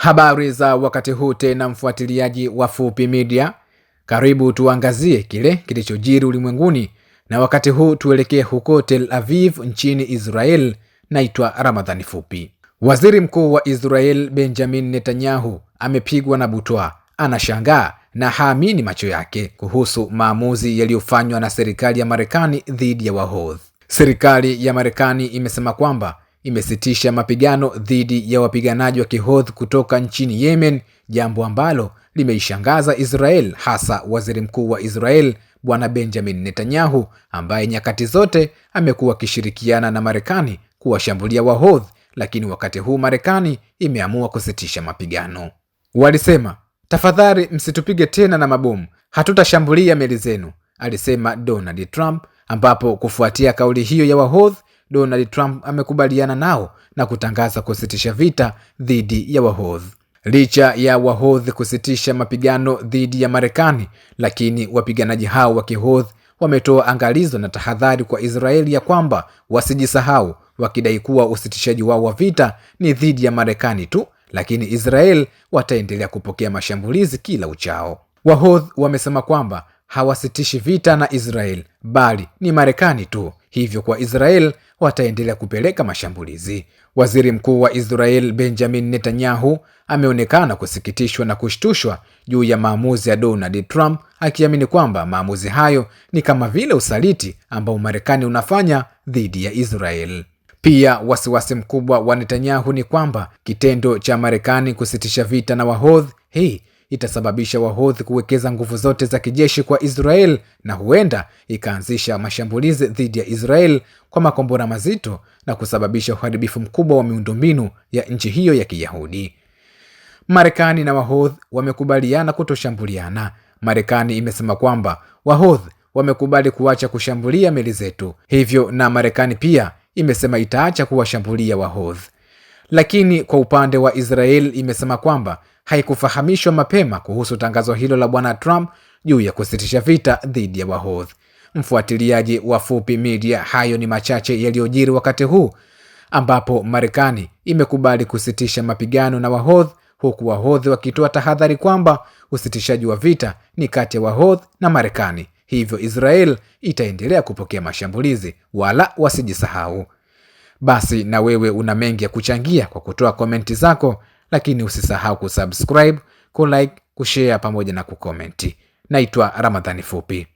Habari za wakati huu tena, mfuatiliaji wa Fupi Media. Karibu tuangazie kile kilichojiri ulimwenguni, na wakati huu tuelekee huko Tel Aviv nchini Israel. Naitwa Ramadhani Fupi. Waziri Mkuu wa Israel Benjamin Netanyahu amepigwa na butwaa, anashangaa na haamini macho yake kuhusu maamuzi yaliyofanywa na serikali ya Marekani dhidi ya Wahodhi. Serikali ya Marekani imesema kwamba imesitisha mapigano dhidi ya wapiganaji wa Kihodhi kutoka nchini Yemen, jambo ambalo limeishangaza Israel, hasa waziri mkuu wa Israel Bwana Benjamin Netanyahu, ambaye nyakati zote amekuwa akishirikiana na Marekani kuwashambulia Wahodhi, lakini wakati huu Marekani imeamua kusitisha mapigano. Walisema, tafadhali msitupige tena na mabomu, hatutashambulia meli zenu, alisema Donald Trump, ambapo kufuatia kauli hiyo ya Wahodhi, Donald Trump amekubaliana nao na kutangaza kusitisha vita dhidi ya Wahodhi. Licha ya Wahodhi kusitisha mapigano dhidi ya Marekani, lakini wapiganaji hao wa Kihodhi wametoa angalizo na tahadhari kwa Israeli ya kwamba wasijisahau, wakidai kuwa usitishaji wao wa vita ni dhidi ya Marekani tu, lakini Israel wataendelea kupokea mashambulizi kila uchao. Wahodhi wamesema kwamba hawasitishi vita na Israel, bali ni Marekani tu, hivyo kwa Israel wataendelea kupeleka mashambulizi. Waziri Mkuu wa Israel Benjamin Netanyahu ameonekana kusikitishwa na kushtushwa juu ya maamuzi ya Donald Trump, akiamini kwamba maamuzi hayo ni kama vile usaliti ambao Marekani unafanya dhidi ya Israel. Pia wasiwasi mkubwa wa Netanyahu ni kwamba kitendo cha Marekani kusitisha vita na Wahodhi, hii itasababisha Wahodhi kuwekeza nguvu zote za kijeshi kwa Israel, na huenda ikaanzisha mashambulizi dhidi ya Israel kwa makombora mazito na kusababisha uharibifu mkubwa wa miundombinu ya nchi hiyo ya Kiyahudi. Marekani na Wahodhi wamekubaliana kutoshambuliana. Marekani imesema kwamba Wahodhi wamekubali kuacha kushambulia meli zetu, hivyo na Marekani pia imesema itaacha kuwashambulia Wahodhi. Lakini kwa upande wa Israel imesema kwamba haikufahamishwa mapema kuhusu tangazo hilo la Bwana Trump juu ya kusitisha vita dhidi ya Wahodhi. Mfuatiliaji wa Fupi Media, hayo ni machache yaliyojiri wakati huu ambapo Marekani imekubali kusitisha mapigano na Wahodhi, huku Wahodhi wakitoa tahadhari kwamba usitishaji wa vita ni kati ya Wahodhi na Marekani, hivyo Israel itaendelea kupokea mashambulizi, wala wasijisahau. Basi na wewe una mengi ya kuchangia kwa kutoa komenti zako, lakini usisahau kusubscribe, kulike, kushare pamoja na kukomenti. Naitwa Ramadhani Fupi.